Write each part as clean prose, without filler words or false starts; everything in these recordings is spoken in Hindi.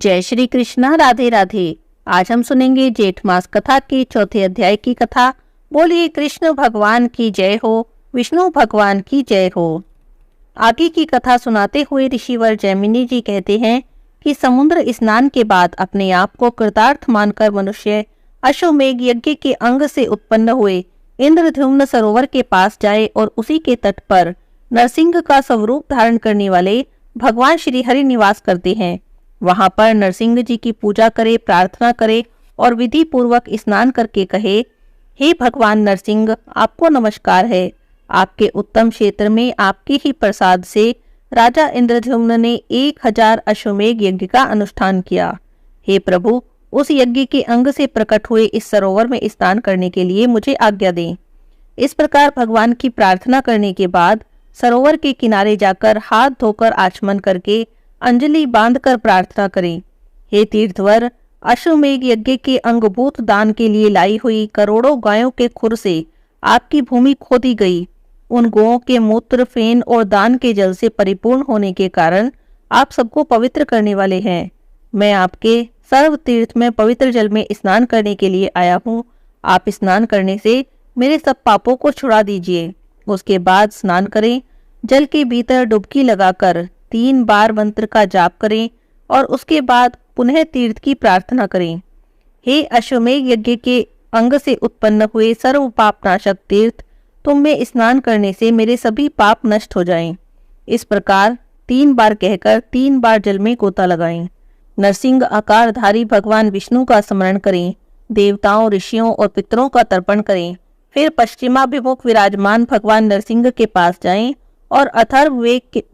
जय श्री कृष्णा। राधे राधे। आज हम सुनेंगे जेठ मास कथा के चौथे अध्याय की कथा। बोलिए कृष्ण भगवान की जय हो, विष्णु भगवान की जय हो। आगे की कथा सुनाते हुए ऋषिवर जैमिनी जी कहते हैं कि समुद्र स्नान के बाद अपने आप को कृतार्थ मानकर मनुष्य अश्वमेघ यज्ञ के अंग से उत्पन्न हुए इंद्रद्युम्न सरोवर के पास जाए और उसी के तट पर नरसिंह का स्वरूप धारण करने वाले भगवान श्री हरि निवास करते हैं। वहां पर नरसिंह जी की पूजा करे, प्रार्थना करे और विधि पूर्वक स्नान करके कहे, हे भगवान नरसिंह, आपको नमस्कार है। आपके उत्तम क्षेत्र में आपके ही प्रसाद से राजा इंद्रद्युम्न ने 1000 अश्वमेघ यज्ञ का अनुष्ठान किया। हे प्रभु, उस यज्ञ के अंग से प्रकट हुए इस सरोवर में स्नान करने के लिए मुझे आज्ञा दें। इस प्रकार भगवान की प्रार्थना करने के बाद सरोवर के किनारे जाकर हाथ धोकर आचमन करके अंजलि बांधकर प्रार्थना करें। हे तीर्थवर, अश्वमेघ यज्ञ के अंगभूत दान के लिए लाई हुई करोड़ों गायों के खुर से आपकी भूमि खोदी गई। उन गौओं के मूत्र, फेन और दान के जल से परिपूर्ण होने के कारण आप सबको पवित्र करने वाले हैं। मैं आपके सर्व तीर्थ में पवित्र जल में स्नान करने के लिए आया हूँ। आप स्नान करने से मेरे सब पापों को छुड़ा दीजिए। उसके बाद स्नान करें। जल के भीतर डुबकी लगाकर 3 बार मंत्र का जाप करें और उसके बाद पुनः तीर्थ की प्रार्थना करें। हे अश्वमेघ यज्ञ के अंग से उत्पन्न हुए सर्व पापनाशक तीर्थ, तुम में स्नान करने से मेरे सभी पाप नष्ट हो जाएं। इस प्रकार 3 बार कहकर 3 बार जल में गोता लगाएं। नरसिंह आकारधारी भगवान विष्णु का स्मरण करें। देवताओं, ऋषियों और पितरों का तर्पण करें। फिर पश्चिमाभिमुख विराजमान भगवान नरसिंह के पास जाएं और अथर्व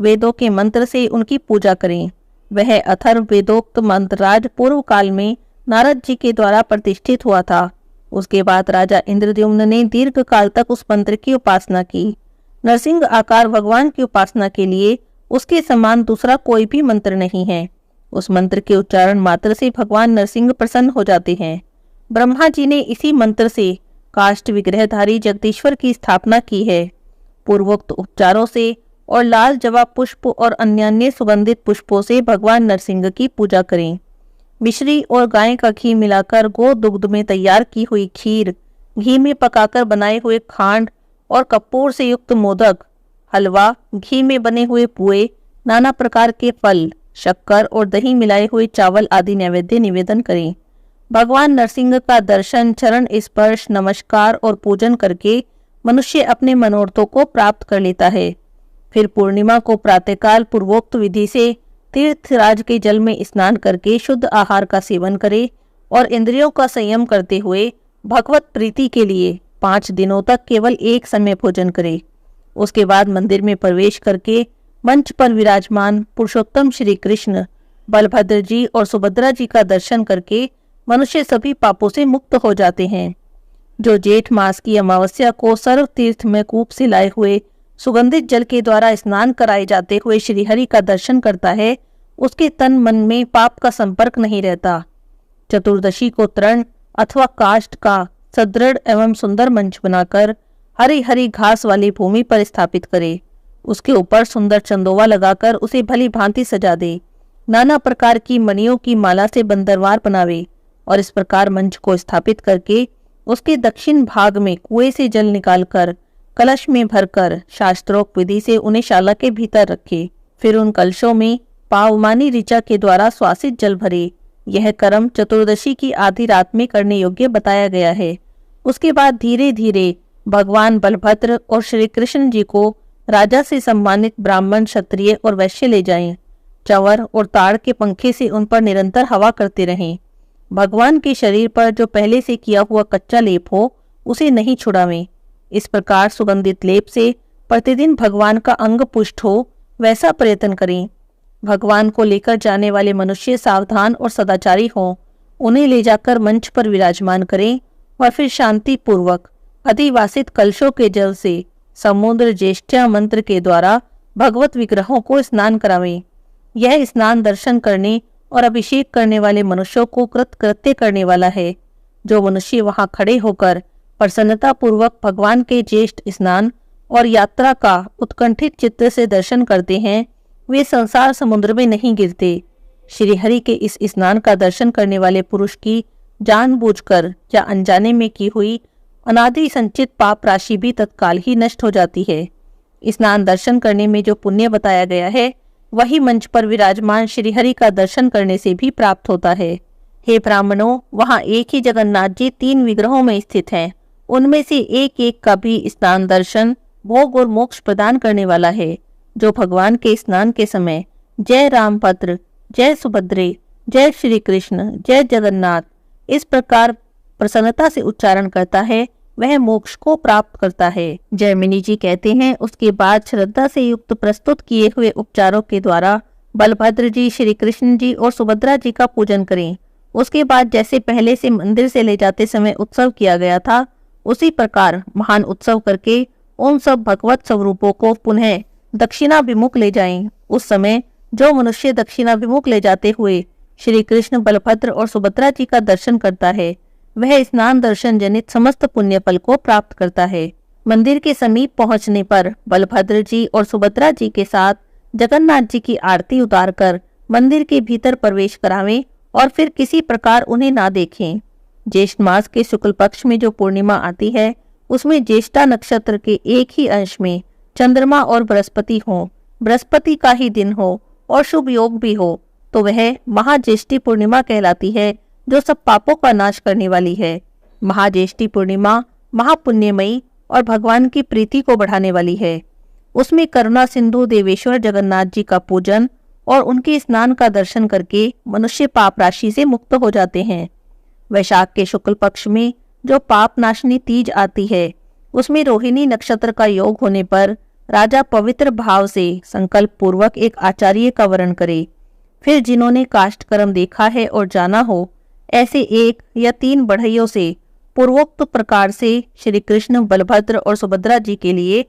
वेदों के मंत्र से उनकी पूजा करें। वह अथर्व वेदोक्त मंत्रराज पूर्व काल में नारद जी के द्वारा प्रतिष्ठित हुआ था। उसके बाद राजा इंद्रद्युम्न ने दीर्घ काल तक उस मंत्र की उपासना की। नरसिंह आकार भगवान की उपासना के लिए उसके समान दूसरा कोई भी मंत्र नहीं है। उस मंत्र के उच्चारण मात्र से भगवान नरसिंह प्रसन्न हो जाते हैं। ब्रह्मा जी ने इसी मंत्र से काष्ठ विग्रहधारी जगदीश्वर की स्थापना की है। पूर्वोक्त उपचारों से और लाल जवाब पुष्प और अन्य सुगंधित पुष्पों से भगवान नरसिंह की पूजा करें। मिश्री और गाय का घी मिलाकर गो दुग्ध में तैयार की हुई खीर, घी में पकाकर बनाए हुए खांड और कपूर से युक्त मोदक, हलवा, घी में बने हुए पुए, नाना प्रकार के फल, शक्कर और दही मिलाए हुए चावल आदि नैवेद्य निवेदन करें। भगवान नरसिंह का दर्शन, चरण स्पर्श, नमस्कार और पूजन करके मनुष्य अपने मनोरथों को प्राप्त कर लेता है। फिर पूर्णिमा को प्रातःकाल पूर्वोक्त विधि से तीर्थराज के जल में स्नान करके शुद्ध आहार का सेवन करे और इंद्रियों का संयम करते हुए भगवत प्रीति के लिए 5 दिनों तक केवल एक समय भोजन करे। उसके बाद मंदिर में प्रवेश करके मंच पर विराजमान पुरुषोत्तम श्री कृष्ण, बलभद्र जी और सुभद्रा जी का दर्शन करके मनुष्य सभी पापों से मुक्त हो जाते हैं। जो जेठ मास की अमावस्या को सर्व तीर्थ में कूप से लाए हुए सुगंधित जल के द्वारा स्नान कराए जाते हुए श्रीहरि का दर्शन करता है, उसके तन मन में पाप का संपर्क नहीं रहता। चतुर्दशी को तृण अथवा काष्ठ का सदृढ़ एवं सुंदर मंच बनाकर हरी हरी घास वाली भूमि पर स्थापित करे। उसके ऊपर सुंदर चंदोवा लगाकर उसे भली भांति सजा दे। नाना प्रकार की मणियों की माला से बंदरवार बनावे और इस प्रकार मंच को स्थापित करके उसके दक्षिण भाग में कुएं से जल निकालकर कलश में भरकर शास्त्रोक्त विधि से उन्हें शाला के भीतर रखे। फिर उन कलशों में पावमानी ऋचा के द्वारा श्वासित जल भरे। यह कर्म चतुर्दशी की आधी रात में करने योग्य बताया गया है। उसके बाद धीरे धीरे भगवान बलभद्र और श्री कृष्ण जी को राजा से सम्मानित ब्राह्मण, क्षत्रिय और वैश्य ले जाएं। चंवर और ताड़ के पंखे से उन पर निरंतर हवा करते रहें। भगवान के शरीर पर जो पहले से किया हुआ कच्चा लेप हो उसे नहीं छुड़ावें। इस प्रकार सुगंधित लेप से प्रतिदिन भगवान का अंग पुष्ट हो वैसा प्रयत्न करें। भगवान को लेकर जाने वाले मनुष्य सावधान और सदाचारी हों। उन्हें ले जाकर मंच पर विराजमान करें और फिर शांति पूर्वक अधिवासित कलशों के जल से समुद्र ज्येष्ठा मंत्र के द्वारा भगवत विग्रहों को स्नान करावें। यह स्नान दर्शन करने और अभिषेक करने वाले मनुष्यों को कृत्य करने वाला है। जो मनुष्य वहां खड़े होकर प्रसन्नता पूर्वक भगवान के ज्येष्ठ स्नान और यात्रा का उत्कंठित चित्त से दर्शन करते हैं, वे संसार समुद्र में नहीं गिरते। श्री हरि के इस स्नान का दर्शन करने वाले पुरुष की जानबूझकर या अनजाने में की हुई अनादि संचित पाप राशि भी तत्काल ही नष्ट हो जाती है। स्नान दर्शन करने में जो पुण्य बताया गया है वही मंच पर विराजमान श्री हरि का दर्शन करने से भी प्राप्त होता है। हे ब्राह्मणों, वहाँ एक ही जगन्नाथ जी 3 विग्रहों में स्थित हैं। उनमें से एक एक का भी स्नान दर्शन भोग और मोक्ष प्रदान करने वाला है। जो भगवान के स्नान के समय जय रामभद्र, जय सुभद्रे, जय श्री कृष्ण, जय जगन्नाथ इस प्रकार प्रसन्नता से उच्चारण करता है वह मोक्ष को प्राप्त करता है। जयमिनी जी कहते हैं, उसके बाद श्रद्धा से युक्त प्रस्तुत किए हुए उपचारों के द्वारा बलभद्र जी, श्री कृष्ण जी और सुभद्रा जी का पूजन करें। उसके बाद जैसे पहले से मंदिर से ले जाते समय उत्सव किया गया था उसी प्रकार महान उत्सव करके उन सब भगवत स्वरूपों को पुनः दक्षिणाभिमुख ले जाएं। उस समय जो मनुष्य दक्षिणाभिमुख ले जाते हुए श्री कृष्ण, बलभद्र और सुभद्रा जी का दर्शन करता है वह स्नान दर्शन जनित समस्त पुण्य फल को प्राप्त करता है। मंदिर के समीप पहुंचने पर बलभद्र जी और सुभद्रा जी के साथ जगन्नाथ जी की आरती उतारकर मंदिर के भीतर प्रवेश करावें और फिर किसी प्रकार उन्हें ना देखें। ज्येष्ठ मास के शुक्ल पक्ष में जो पूर्णिमा आती है उसमें ज्येष्ठा नक्षत्र के एक ही अंश में चंद्रमा और बृहस्पति हो, बृहस्पति का ही दिन हो और शुभ योग भी हो तो वह महाज्येष्ठी पूर्णिमा कहलाती है जो सब पापों का नाश करने वाली है। महाज्येष्ठी पूर्णिमा महापुण्यमयी और भगवान की प्रीति को बढ़ाने वाली है। उसमें करुणा सिंधु देवेश्वर जगन्नाथ जी का पूजन और उनके स्नान का दर्शन करके मनुष्य पाप राशि से मुक्त हो जाते हैं। वैशाख के शुक्ल पक्ष में जो पाप नाशनी तीज आती है उसमें रोहिणी नक्षत्र का योग होने पर राजा पवित्र भाव से संकल्प पूर्वक एक आचार्य का वर्ण करे। फिर जिन्होंने काष्ठ कर्म देखा है और जाना हो ऐसे 1 या 3 बढ़इयों से पूर्वोक्त प्रकार से श्री कृष्ण, बलभद्र और सुभद्रा जी के लिए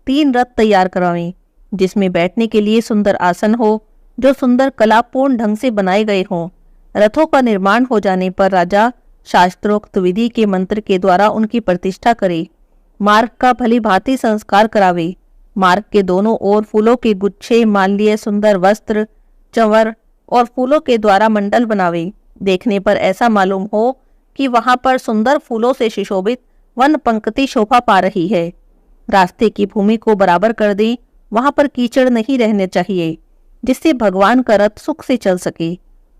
3 रथ तैयार करावें जिसमें बैठने के लिए सुंदर आसन हो जो सुंदर कलापूर्ण ढंग से बनाए गए हों। रथों का निर्माण हो जाने पर राजा शास्त्रोक्त विधि के मंत्र के द्वारा उनकी प्रतिष्ठा करे। मार्ग का भली भांति संस्कार करावे। मार्ग के दोनों ओर फूलों के गुच्छे, माल्य, सुंदर वस्त्र, चंवर और फूलों के द्वारा मंडल बनावे। देखने पर ऐसा मालूम हो कि वहां पर सुंदर फूलों से सुशोभित वन पंक्ति शोभा पा रही है। रास्ते की भूमि को बराबर कर दें, वहां पर कीचड़ नहीं रहने चाहिए जिससे भगवान का रथ सुख से चल सके।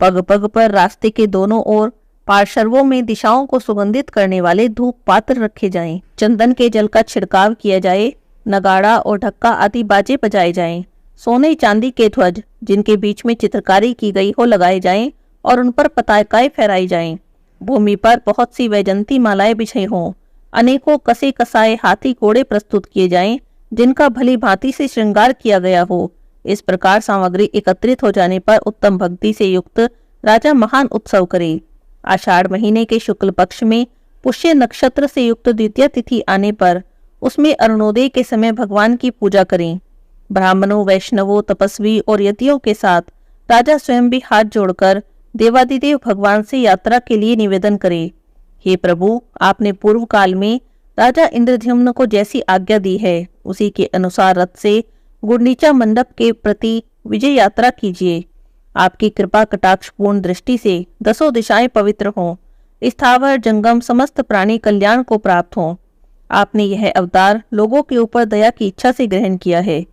पग पग पर रास्ते के दोनों ओर पार्श्वों में दिशाओं को सुगंधित करने वाले धूप पात्र रखे जाएं। चंदन के जल का छिड़काव किया जाए। नगाड़ा और ढक्का आदि बाजे बजाए जाएं। सोने चांदी के ध्वज जिनके बीच में चित्रकारी की गई हो लगाए जाएं और उन पर पताकाएं फहराई जाएं। भूमि पर बहुत सी वैजंती मालाएं बिछी हों। अनेकों कसे कसाए हाथी घोड़े प्रस्तुत किए जाएं जिनका भली भांति से श्रृंगार किया गया हो। इस प्रकार सामग्री एकत्रित हो जाने पर उत्तम भक्ति से युक्त राजा महान उत्सव करे। आषाढ़ महीने के शुक्ल पक्ष में पुष्य नक्षत्र से युक्त द्वितीय तिथि आने पर उसमें अरुणोदय के समय भगवान की पूजा करें। ब्राह्मणों, वैष्णवों, तपस्वी और यतियों के साथ राजा स्वयं भी हाथ जोड़कर देवादिदेव भगवान से यात्रा के लिए निवेदन करे। हे प्रभु, आपने पूर्व काल में राजा इंद्रद्युम्न को जैसी आज्ञा दी है उसी के अनुसार रथ से गुंडीचा मंडप के प्रति विजय यात्रा कीजिए। आपकी कृपा कटाक्षपूर्ण दृष्टि से 10 दिशाएं पवित्र हों। स्थावर जंगम समस्त प्राणी कल्याण को प्राप्त हों। आपने यह अवतार लोगों के ऊपर दया की इच्छा से ग्रहण किया है।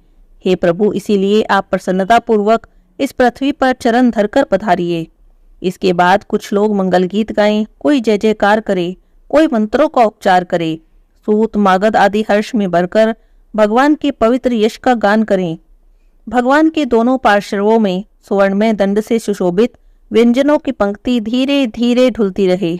हे प्रभु, इसीलिए आप प्रसन्नता पूर्वक इस पृथ्वी पर चरण धरकर पधारिए। इसके बाद कुछ लोग मंगल गीत गाएं, कोई जय जयकार करे, कोई मंत्रों का उपचार करे, सूत मागध आदि हर्ष में भरकर भगवान के पवित्र यश का गान करें। भगवान के दोनों पार्श्वों में सुवर्णमय दंड से सुशोभित व्यंजनों की पंक्ति धीरे धीरे ढुलती रहे।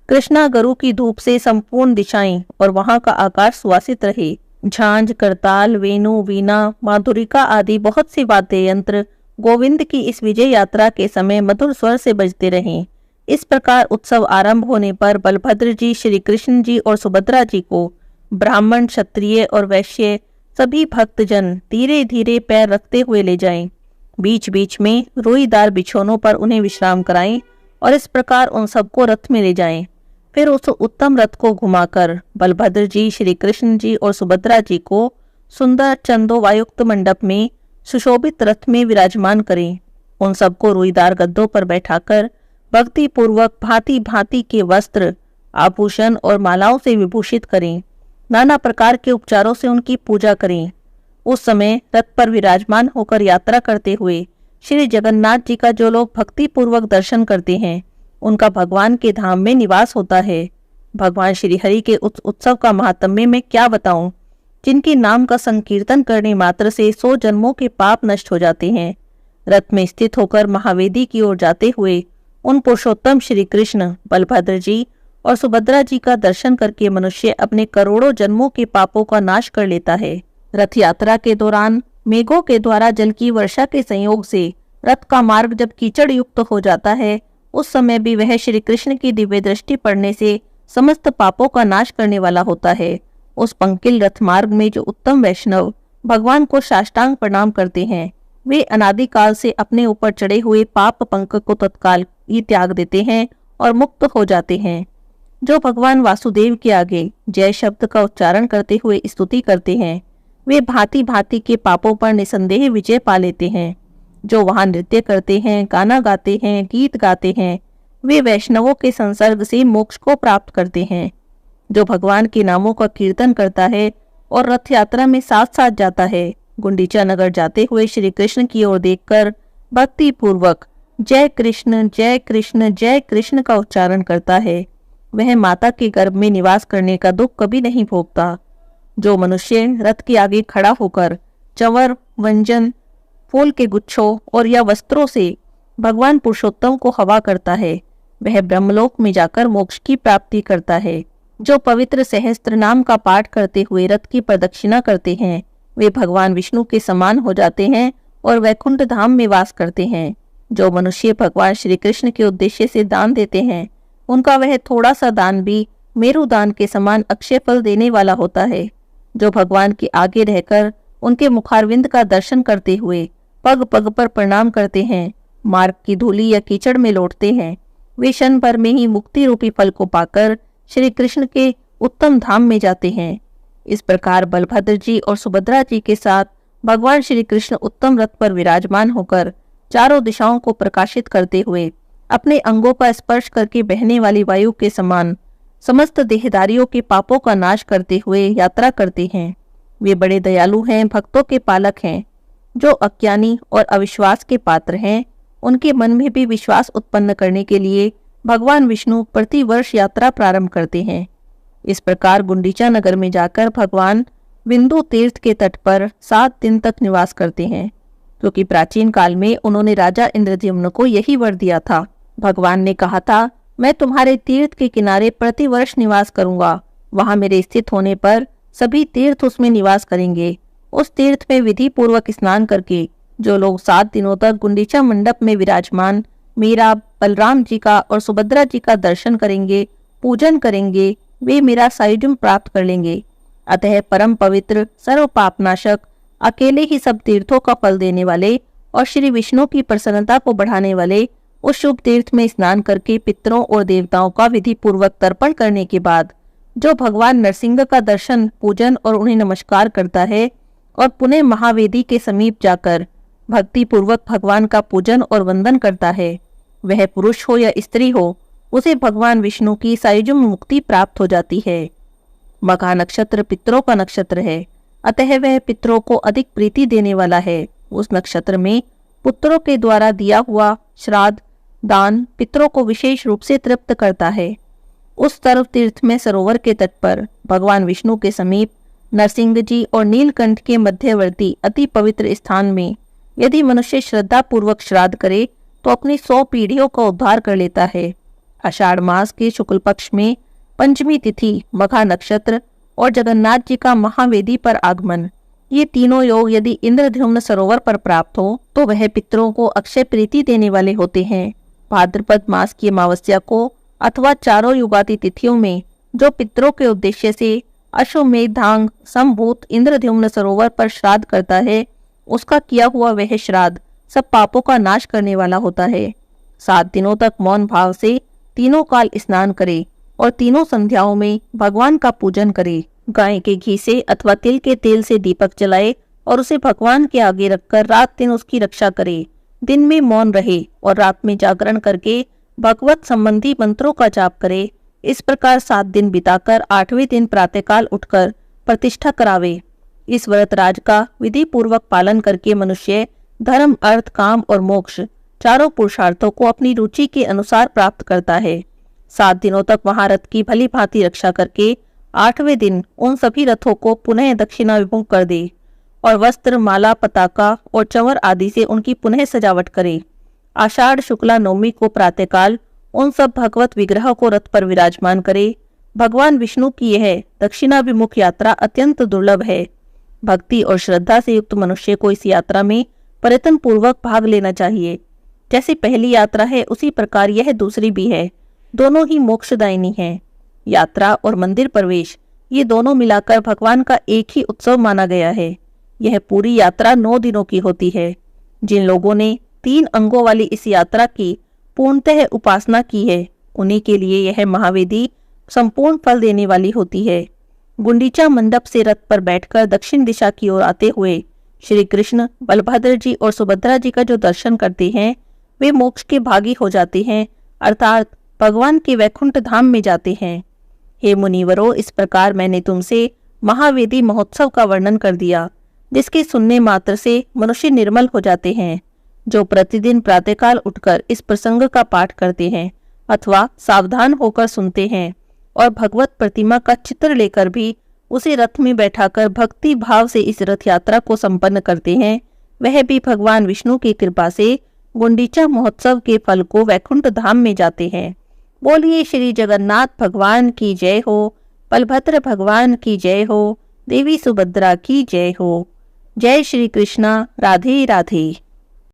कृष्णा गरु की धूप से संपूर्ण दिशाएं और वहां का आकाश सुवासित रहे। झांझ, करताल, वेणु, वीणा, माधुरिका आदि बहुत से वाद्य यंत्र गोविंद की इस विजय यात्रा के समय मधुर स्वर से बजते रहें। इस प्रकार उत्सव आरंभ होने पर बलभद्र जी, श्री कृष्ण जी और सुभद्रा जी को ब्राह्मण, क्षत्रिय और वैश्य सभी भक्तजन धीरे धीरे पैर रखते हुए ले जाएं। बीच बीच में रोईदार बिछौनों पर उन्हें विश्राम कराएं और इस प्रकार उन सबको रथ में ले जाएं। फिर उस उत्तम रथ को घुमाकर बलभद्र जी, श्री कृष्ण जी और सुभद्रा जी को सुंदर चंदोवायुक्त मंडप में सुशोभित रथ में विराजमान करें। उन सबको रुईदार गद्दों पर बैठाकर भक्ति पूर्वक भांति भांति के वस्त्र, आभूषण और मालाओं से विभूषित करें। नाना प्रकार के उपचारों से उनकी पूजा करें। उस समय रथ पर विराजमान होकर यात्रा करते हुए श्री जगन्नाथ जी का जो लोग भक्ति पूर्वक दर्शन करते हैं, उनका भगवान के धाम में निवास होता है। भगवान श्री हरि के उस उत्सव का महात्म्य मैं क्या बताऊं, जिनके नाम का संकीर्तन करने मात्र से 100 जन्मों के पाप नष्ट हो जाते हैं। रथ में स्थित होकर महावेदी की ओर जाते हुए उन पुरुषोत्तम श्री कृष्ण, बलभद्र जी और सुभद्रा जी का दर्शन करके मनुष्य अपने करोड़ों जन्मों के पापों का नाश कर लेता है। रथ यात्रा के दौरान मेघों के द्वारा जल की वर्षा के संयोग से रथ का मार्ग जब कीचड़ युक्त हो जाता है, उस समय भी वह श्री कृष्ण की दिव्य दृष्टि पड़ने से समस्त पापों का नाश करने वाला होता है। उस पंकिल रथ मार्ग में जो उत्तम वैष्णव भगवान को साष्टांग प्रणाम करते हैं, वे अनादिकाल से अपने ऊपर चढ़े हुए पाप पंक को तत्काल ही त्याग देते हैं और मुक्त हो जाते हैं। जो भगवान वासुदेव के आगे जय शब्द का उच्चारण करते हुए स्तुति करते हैं, वे भांति भांति के पापों पर निसंदेह विजय पा लेते हैं। जो वहां नृत्य करते हैं, गाना गाते हैं, गीत गाते हैं, वे वैष्णवों के संसर्ग से मोक्ष को प्राप्त करते हैं। जो भगवान के नामों का कीर्तन करता है और रथ यात्रा में साथ साथ जाता है, गुंडीचा नगर जाते हुए श्री कृष्ण की ओर देखकर भक्ति पूर्वक जय कृष्ण जय कृष्ण जय कृष्ण का उच्चारण करता है, वह माता के गर्भ में निवास करने का दुख कभी नहीं भोगता। जो मनुष्य रथ के आगे खड़ा होकर चंवर, व्यंजन, फूल के गुच्छों और या वस्त्रों से भगवान पुरुषोत्तम को हवा करता है, वह ब्रह्मलोक में जाकर मोक्ष की प्राप्ति करता है। जो पवित्र सहस्त्र नाम का पाठ करते हुए रथ की प्रदक्षिणा करते हैं, वे भगवान विष्णु के समान हो जाते हैं और वैकुंठ धाम में वास करते हैं। जो मनुष्य भगवान श्री कृष्ण के उद्देश्य से दान देते हैं, उनका वह थोड़ा सा दान भी मेरु दान के समान अक्षय फल देने वाला होता है। जो भगवान के आगे रहकर उनके मुखारविंद का दर्शन करते हुए पग पग पर प्रणाम करते हैं, मार्ग की धूलि या कीचड़ में लौटते हैं, वे क्षण भर में ही मुक्ति रूपी फल को पाकर श्री कृष्ण के उत्तम धाम में जाते हैं। इस प्रकार बलभद्र जी और सुभद्रा जी के साथ भगवान श्री कृष्ण उत्तम रथ पर विराजमान होकर चारों दिशाओं को प्रकाशित करते हुए अपने अंगों का स्पर्श करके बहने वाली वायु के समान समस्त देहधारियों के पापों का नाश करते हुए यात्रा करते हैं। वे बड़े दयालु हैं, भक्तों के पालक हैं। जो अज्ञानी और अविश्वास के पात्र हैं, उनके मन में भी विश्वास उत्पन्न करने के लिए भगवान विष्णु प्रति वर्ष यात्रा प्रारंभ करते हैं। इस प्रकार गुंडीचा नगर में जाकर भगवान बिंदु तीर्थ के तट पर 7 दिन तक निवास करते हैं, क्योंकि प्राचीन काल में उन्होंने राजा इंद्रद्युम्न को यही वर दिया था। भगवान ने कहा था, मैं तुम्हारे तीर्थ के किनारे प्रतिवर्ष निवास करूंगा। वहां मेरे स्थित होने पर सभी तीर्थ उसमें निवास करेंगे। उस तीर्थ में विधि पूर्वक स्नान करके जो लोग 7 दिनों तक गुंडीचा मंडप में विराजमान मेरा, बलराम जी का और सुभद्रा जी का दर्शन करेंगे, पूजन करेंगे, वे मेरा सायुज्य प्राप्त कर लेंगे। अतः परम पवित्र, सर्व पापनाशक, अकेले ही सब तीर्थों का फल देने वाले और श्री विष्णु की प्रसन्नता को बढ़ाने वाले उस शुभ तीर्थ में स्नान करके पितरों और देवताओं का विधि पूर्वक तर्पण करने के बाद जो भगवान नरसिंह का दर्शन, पूजन और उन्हें नमस्कार करता है और पुनः महावेदी के समीप जाकर भक्ति पूर्वक भगवान का पूजन और वंदन करता है, वह पुरुष हो या स्त्री हो, उसे भगवान विष्णु की सायुज्य मुक्ति प्राप्त हो जाती है। मघा नक्षत्र पितरों का नक्षत्र है, अतः वह पितरों को अधिक प्रीति देने वाला है। उस नक्षत्र में पुत्रों के द्वारा दिया हुआ श्राद्ध दान पितरों को विशेष रूप से तृप्त करता है। उस सर्व तीर्थ में सरोवर के तट पर भगवान विष्णु के समीप नरसिंह जी और नीलकंठ के मध्यवर्ती अति पवित्र स्थान में यदि मनुष्य श्रद्धा पूर्वक श्राद्ध करे तो अपनी 100 पीढ़ियों का उद्धार कर लेता है। आषाढ़ मास के शुक्ल पक्ष में पंचमी तिथि, मघा नक्षत्र और जगन्नाथ जी का महावेदी पर आगमन, ये तीनों योग यदि इंद्रद्युम्न सरोवर पर प्राप्त हो तो वह पितरों को अक्षय प्रीति देने वाले होते हैं। भाद्रपद मास की अमावस्या को अथवा चारों युगादि तिथियों में जो पितरों के उद्देश्य से अश्वमेधांग संभूत इंद्रद्युम्न सरोवर पर श्राद्ध करता है, उसका किया हुआ वह श्राद्ध सब पापों का नाश करने वाला होता है। 7 दिनों तक मौन भाव से तीनों काल स्नान करे और तीनों संध्याओं में भगवान का पूजन करे। गाय के घी से अथवा तिल के तेल से दीपक जलाए और उसे भगवान के आगे रखकर रात दिन उसकी रक्षा करे। दिन में मौन रहे और रात में जागरण करके भगवत संबंधी मंत्रों का जाप करे। इस प्रकार 7 दिन बिताकर 8वें दिन प्रातःकाल उठकर प्रतिष्ठा करावे। इस व्रत राज का विधि पूर्वक पालन करके मनुष्य धर्म, अर्थ, काम और मोक्ष चारों पुरुषार्थों को अपनी रुचि के अनुसार प्राप्त करता है। 7 दिनों तक वहां रथ की भली भांति रक्षा करके 8वें दिन उन सभी रथों को पुनः दक्षिणा विमुख कर दे और वस्त्र, माला, पताका और चंवर आदि से उनकी पुनः सजावट करे। आषाढ़ शुक्ला नवमी को प्रातःकाल उन सब भगवत विग्रह को रथ पर विराजमान करे। भगवान विष्णु की यह दक्षिणाभिमुख यात्रा अत्यंत दुर्लभ है। भक्ति और श्रद्धा से युक्त मनुष्य को इस यात्रा में प्रयत्न पूर्वक भाग लेना चाहिए। जैसे पहली यात्रा है उसी प्रकार यह दूसरी भी है। दोनों ही मोक्षदायिनी है। यात्रा और मंदिर प्रवेश ये दोनों मिलाकर भगवान का एक ही उत्सव माना गया है। यह पूरी यात्रा 9 दिनों की होती है। जिन लोगों ने 3 अंगों वाली इस यात्रा की पूर्णतः उपासना की है उन्हीं के लिए यह महावेदी संपूर्ण फल देने वाली होती है। गुंडीचा मंडप से रथ पर बैठकर दक्षिण दिशा की ओर आते हुए श्री कृष्ण, बलभद्र जी और सुभद्रा जी का जो दर्शन करते हैं वे मोक्ष के भागी हो जाते हैं, अर्थात भगवान के वैकुंठ धाम में जाते हैं। हे मुनिवरों, इस प्रकार मैंने तुमसे महावेदी महोत्सव का वर्णन कर दिया, जिसके सुनने मात्र से मनुष्य निर्मल हो जाते हैं। जो प्रतिदिन प्रातःकाल उठकर इस प्रसंग का पाठ करते हैं अथवा सावधान होकर सुनते हैं और भगवत प्रतिमा का चित्र लेकर भी उसे रथ में बैठाकर भक्ति भाव से इस रथ यात्रा को संपन्न करते हैं, वह भी भगवान विष्णु की कृपा से गुंडीचा महोत्सव के फल को वैकुंठ धाम में जाते हैं। बोलिए श्री जगन्नाथ भगवान की जय हो, बलभद्र भगवान की जय हो, देवी सुभद्रा की जय हो। जय श्री कृष्णा। राधे राधे।